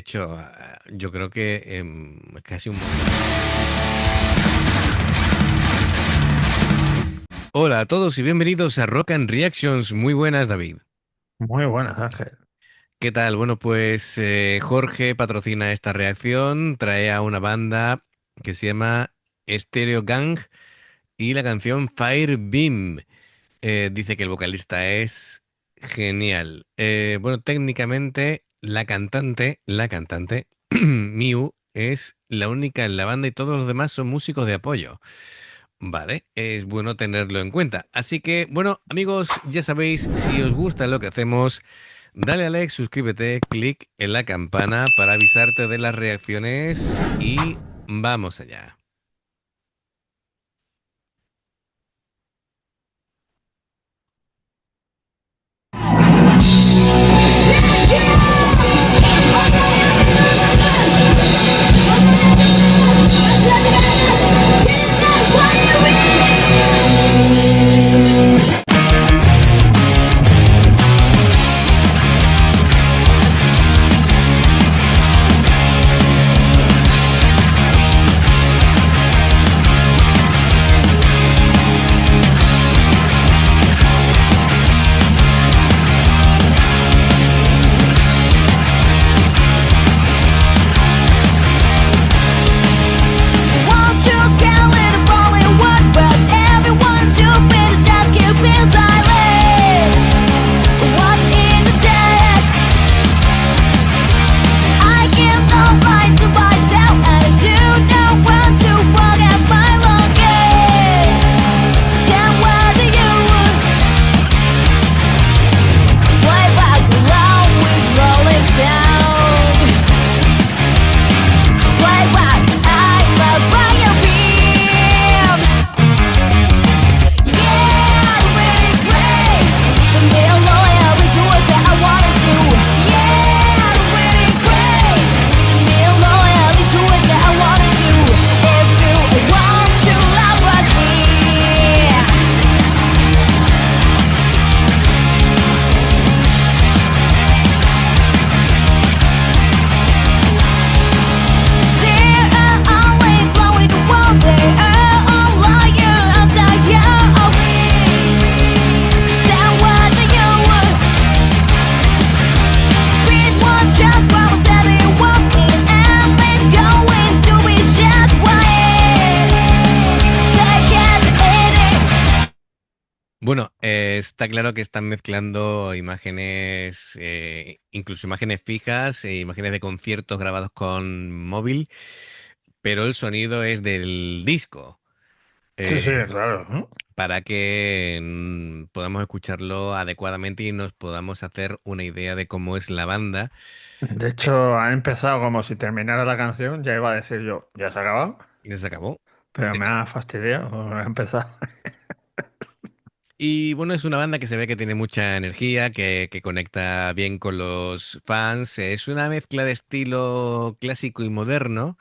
hecho, yo creo que casi un... Hola a todos y bienvenidos a Rock and Reactions. Muy buenas, David. Muy buenas, Ángel. ¿Qué tal? Bueno, pues Jorge patrocina esta reacción, trae a una banda que se llama Stereo Gang y la canción Fire Beam. Dice que el vocalista es genial. Bueno, técnicamente la cantante, Miu, es la única en la banda y todos los demás son músicos de apoyo. Vale, es bueno tenerlo en cuenta. Así que, bueno, amigos, ya sabéis, si os gusta lo que hacemos, dale a like, suscríbete, clic en la campana para avisarte de las reacciones y vamos allá. Bueno, está claro que están mezclando imágenes, incluso imágenes fijas, imágenes de conciertos grabados con móvil, pero el sonido es del disco, Sí, sí, eh, claro, ¿no? para que podamos escucharlo adecuadamente y nos podamos hacer una idea de cómo es la banda. De Eh, hecho, ha empezado como si terminara la canción, ya iba a decir yo, ya se ha acabado, ya se acabó. pero me ha fastidiado, ha empezado. Y bueno, es una banda que se ve que tiene mucha energía, que conecta bien con los fans. Es una mezcla de estilo clásico y moderno.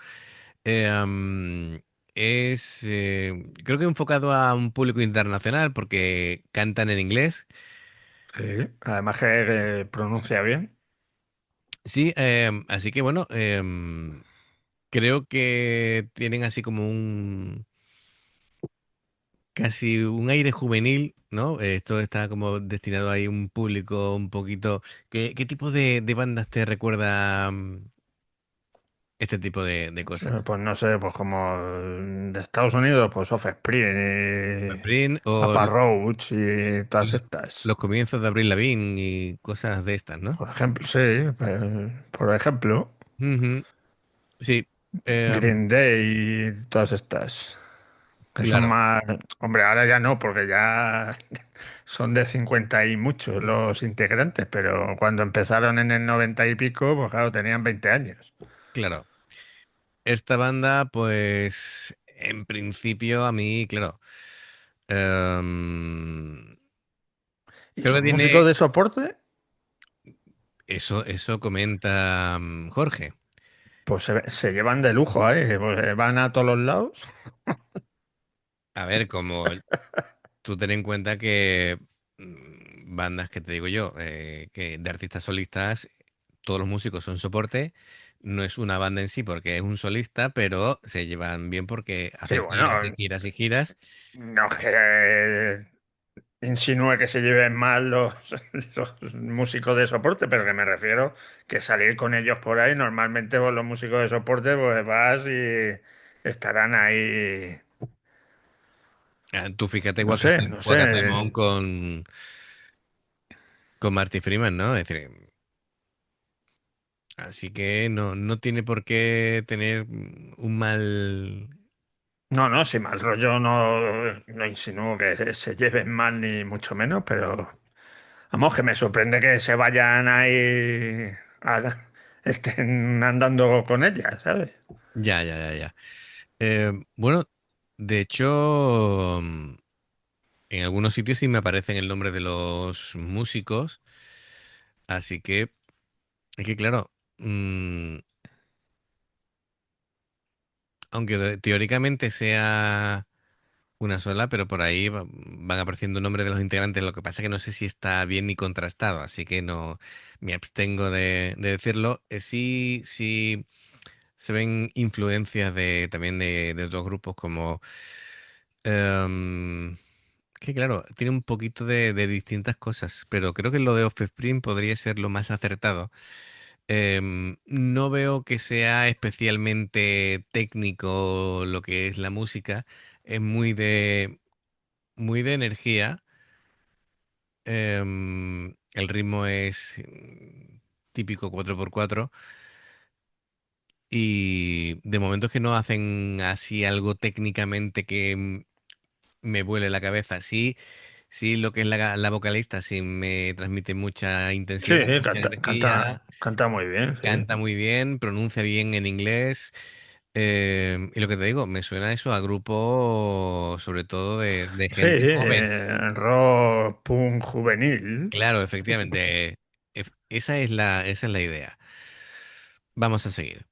Es, creo que enfocado a un público internacional porque cantan en inglés. Sí, además que pronuncia bien. Sí, así que bueno, creo que tienen así como un, casi un aire juvenil, ¿no? Esto está como destinado ahí a un público un poquito... ¿Qué tipo de bandas te recuerda este tipo de cosas? Pues no sé, pues como de Estados Unidos, pues Offspring y Brin o Papa Roach y todas estas. los comienzos de Avril Lavigne y cosas de estas, ¿no? Por ejemplo, sí, por ejemplo, Ujú. Sí, Green Day y todas estas. Que son claro, más... Hombre, ahora ya no, porque ya son de 50 y muchos los integrantes, pero cuando empezaron en el 90 y pico, pues claro, tenían 20 años. claro. Esta banda, pues, en principio a mí, claro, em, ¿Y creo que son tiene, músicos de soporte? eso comenta Jorge. Pues se llevan de lujo, ¿eh? Pues, van a todos los lados. A ver, como tú ten en cuenta que bandas que te digo yo, que de artistas solistas, todos los músicos son soporte, no es una banda en sí porque es un solista, pero se llevan bien porque Sí, hacen giras y bueno, giras y giras. no que insinúe que se lleven mal los músicos de soporte, pero que me refiero que salir con ellos por ahí, normalmente vos los músicos de soporte, pues vas y estarán ahí, Tú fíjate no igual que sé, no sé. hacemos con Marty Freeman, ¿no? Es decir, así que no tiene por qué tener un mal. No, no, si mal rollo no insinúo que se lleven mal ni mucho menos, pero vamos, que me sorprende que se vayan ahí, estén andando con ella, ¿sabes? Ya, ya, ya, ya. Bueno, de hecho, en algunos sitios sí me aparecen el nombre de los músicos, así que es que claro, aunque teóricamente sea una sola, pero por ahí van apareciendo nombres de los integrantes. Lo que pasa es que no sé si está bien ni contrastado, así que no me abstengo de decirlo. Sí, sí se ven influencias también de otros grupos como em, que claro, tiene un poquito de distintas cosas, pero creo que lo de Offspring podría ser lo más acertado. No veo que sea especialmente técnico lo que es la música. Es muy de energía. El ritmo es típico 4x4. Y de momento es que no hacen así algo técnicamente que me vuele la cabeza. Sí, sí, lo que es la vocalista sí me transmite mucha Sí, intensidad, mucha energía, canta muy bien, sí. canta muy bien, pronuncia bien en inglés. Y lo que te digo, me suena eso a grupo sobre todo de Sí, gente joven. rock punk juvenil. Claro, efectivamente. Esa es la idea. Vamos a seguir.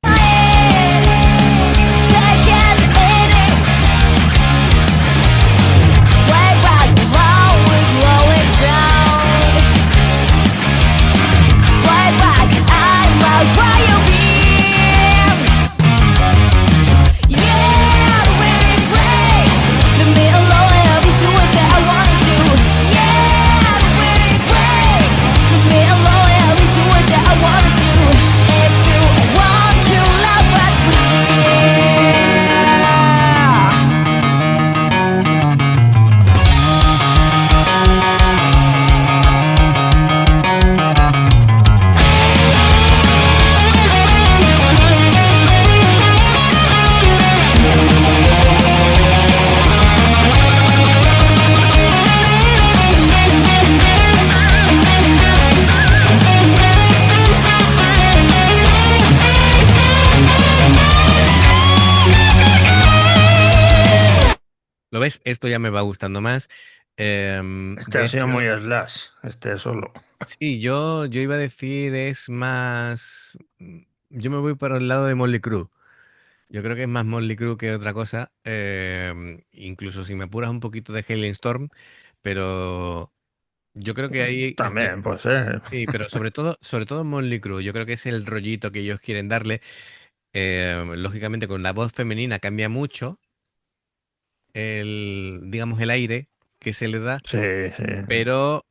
¿Lo ves? Esto ya me va gustando más. Este De ha sido hecho, muy Slash, este solo. sí, yo iba a decir es más. Yo me voy para el lado de Motley Crue. Yo creo que es más Motley Crue que otra cosa. Incluso si me apuras un poquito de Hailing Storm, pero yo creo que ahí También, pues, ¿eh? sí, pero sobre todo Motley Crue. Yo creo que es el rollito que ellos quieren darle. Lógicamente, con la voz femenina cambia mucho digamos, el aire que se le da, Sí, sí. pero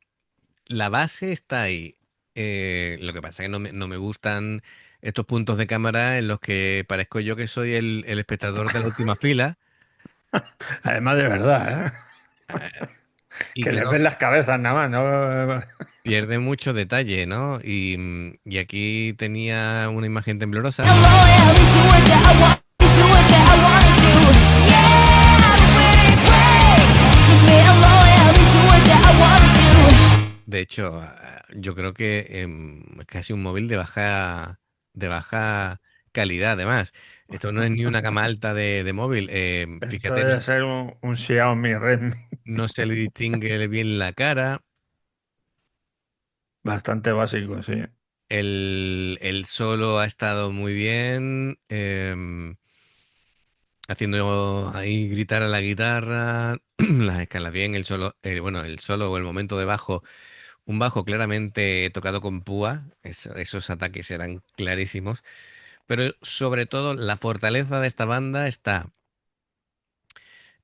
la base está ahí. Lo que pasa es que no me gustan estos puntos de cámara en los que parezco yo que soy el espectador de la última fila. Además de verdad, ¿eh? eh, y Que les claro, ven las cabezas nada más, ¿no? pierde mucho detalle, ¿no? Y aquí tenía una imagen temblorosa. De hecho, yo creo que es casi un móvil de baja calidad, además. Esto no es ni una gama alta de móvil. Esto Fíjate, debe ser un Xiaomi Redmi no se le distingue bien la cara. bastante básico, sí. El solo ha estado muy bien, haciendo ahí gritar a la guitarra, las escalas bien, el solo, bueno, el solo o el momento de bajo, un bajo claramente tocado con púa, esos ataques eran clarísimos. Pero sobre todo la fortaleza de esta banda está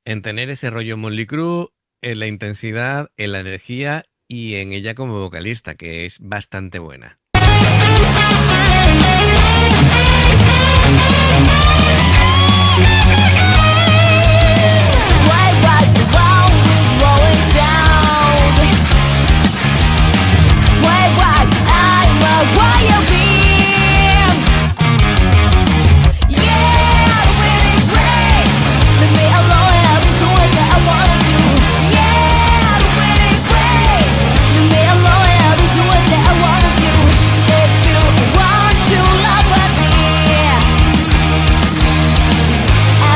en tener ese rollo Motley Crue, en la intensidad, en la energía y en ella como vocalista, que es bastante buena. Why was the wrong with rolling sound? Why was I'm a wire beam? Yeah, I'm really great. Leave me alone and I'll be doing what I wanna do. Yeah, I'm really great. Leave me alone and I'll be doing what I wanna do. If you want to love with me,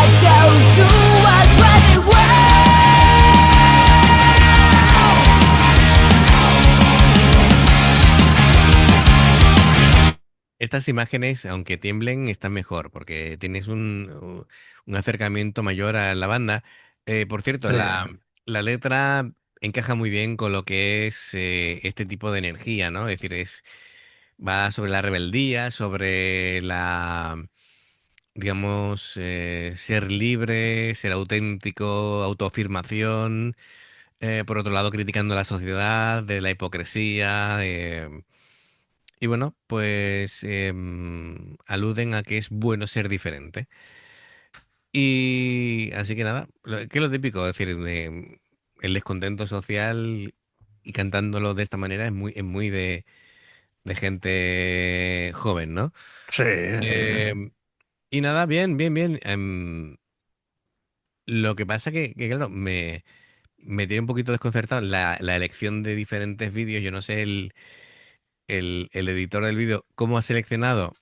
I chose to watch what it was. Estas imágenes, aunque tiemblen, están mejor porque tienes un acercamiento mayor a la banda. Por cierto, Sí, la letra encaja muy bien con lo que es este tipo de energía, ¿no? Es decir, va sobre la rebeldía, sobre digamos, ser libre, ser auténtico, autoafirmación. Por otro lado, criticando la sociedad, de la hipocresía. Y bueno, pues aluden a que es bueno ser diferente. Y así que nada, que es lo típico, es decir, el descontento social y cantándolo de esta manera es muy de gente joven, ¿no? sí. Em, y nada, bien, bien, bien. Lo que pasa que claro, me tiene un poquito desconcertado la elección de diferentes vídeos. Yo no sé el editor del vídeo cómo ha seleccionado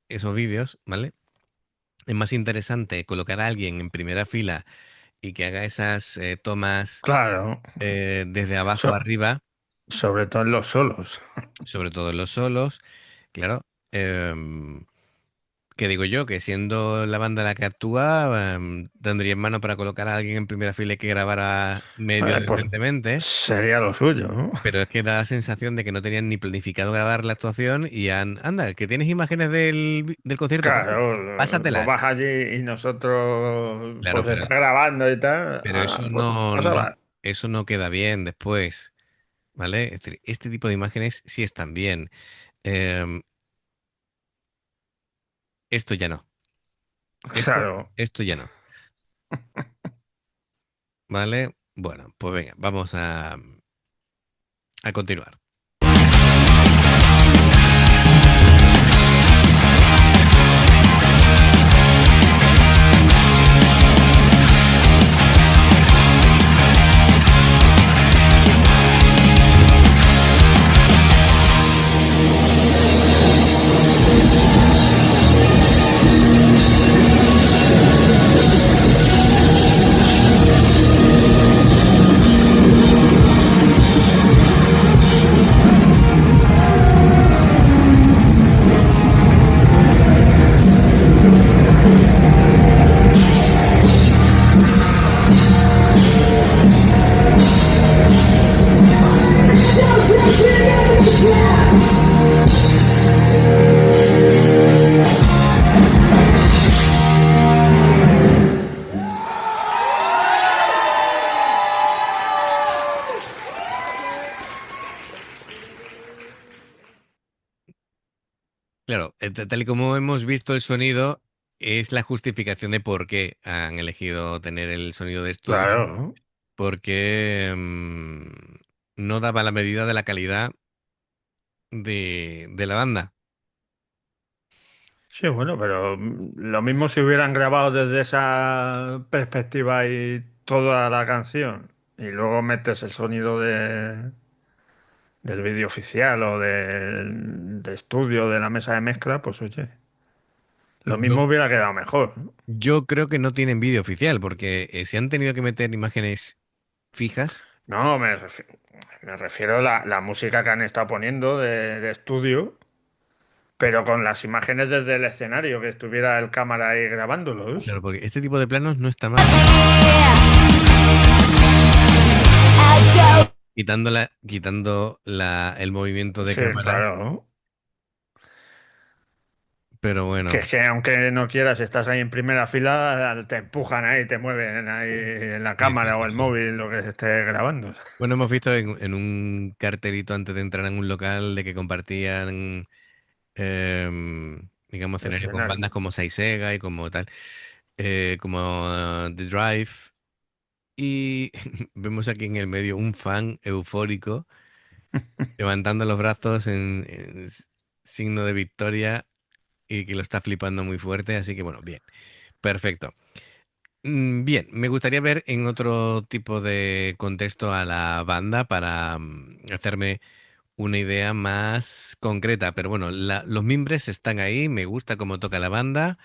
esos vídeos, ¿vale? Es más interesante colocar a alguien en primera fila y que haga esas tomas Claro. desde abajo So- arriba, sobre todo en los solos. sobre todo en los solos, claro. em, que digo yo, que siendo la banda la que actúa, tendría en mano para colocar a alguien en primera fila y que grabara medio Pues decentemente, sería lo suyo, ¿no? pero es que da la sensación de que no tenían ni planificado grabar la actuación y anda, que tienes imágenes del concierto, Claro, pues pásatelas. vas allí y nosotros Claro, pues está grabando y tal. pero Ah, eso pues no, pásala. eso no queda bien después, ¿vale? Es decir, este tipo de imágenes sí están bien. Em, esto ya no. Claro. Esto ya no. ¿Vale? Bueno, pues venga, vamos a continuar. Claro, tal y como hemos visto el sonido, es la justificación de por qué han elegido tener el sonido de estudio, Claro. porque no daba la medida de la calidad de la banda. Sí, bueno, pero lo mismo si hubieran grabado desde esa perspectiva y toda la canción y luego metes el sonido del vídeo oficial o de estudio de la mesa de mezcla, pues oye, lo Yo, mismo hubiera quedado mejor, ¿no? yo creo que no tienen vídeo oficial, porque se han tenido que meter imágenes fijas. No, me refiero a la música que han estado poniendo de estudio, pero con las imágenes desde el escenario, que estuviera el cámara ahí grabándolos. Claro, porque este tipo de planos no está mal. Quitando el movimiento de Sí, cámara. claro. Pero Que bueno, es que aunque no quieras, estás ahí en primera fila, te empujan ahí, te mueven ahí en la sí, sí, cámara o sí, el sí. móvil, lo que se esté grabando. Bueno, hemos visto en un cartelito antes de entrar en un local de que compartían, digamos, escenario con Escenario. bandas como Saisega y como tal, como The Drive. Y vemos aquí en el medio un fan eufórico levantando los brazos en signo de victoria y que lo está flipando muy fuerte. Así que bueno, bien, perfecto. Bien, me gustaría ver en otro tipo de contexto a la banda para hacerme una idea más concreta. Pero bueno, los mimbres están ahí, me gusta cómo toca la banda.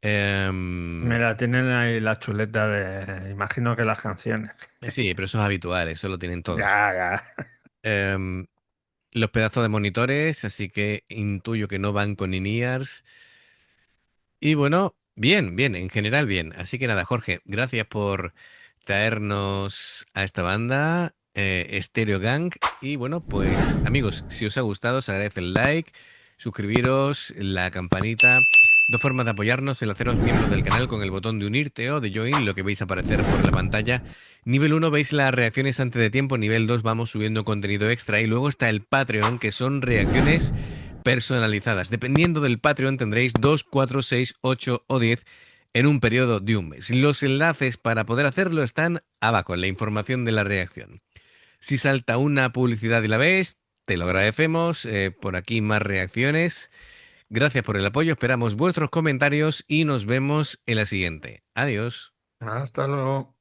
Em, Mira, tienen ahí la chuleta de, imagino que las canciones. sí, pero eso es habitual, eso lo tienen todos. Ya, ya. Em, los pedazos de monitores, así que intuyo que no van con in-ears. Y bueno, bien, bien, en general bien. Así que nada, Jorge, gracias por traernos a esta banda, Stereo Gang. Y bueno, pues amigos, si os ha gustado, os agradece el like, suscribiros, la campanita. Dos formas de apoyarnos: el haceros miembros del canal con el botón de unirte o de join, lo que veis aparecer por la pantalla. Nivel uno veis las reacciones antes de tiempo, nivel 2 vamos subiendo contenido extra y luego está el Patreon, que son reacciones personalizadas. Dependiendo del Patreon tendréis 2, 4, 6, 8 o 10 en un periodo de un mes. Los enlaces para poder hacerlo están abajo en la información de la reacción. Si salta una publicidad y la ves, te lo agradecemos. Por aquí más reacciones. Gracias por el apoyo, esperamos vuestros comentarios y nos vemos en la siguiente. Adiós. Hasta luego.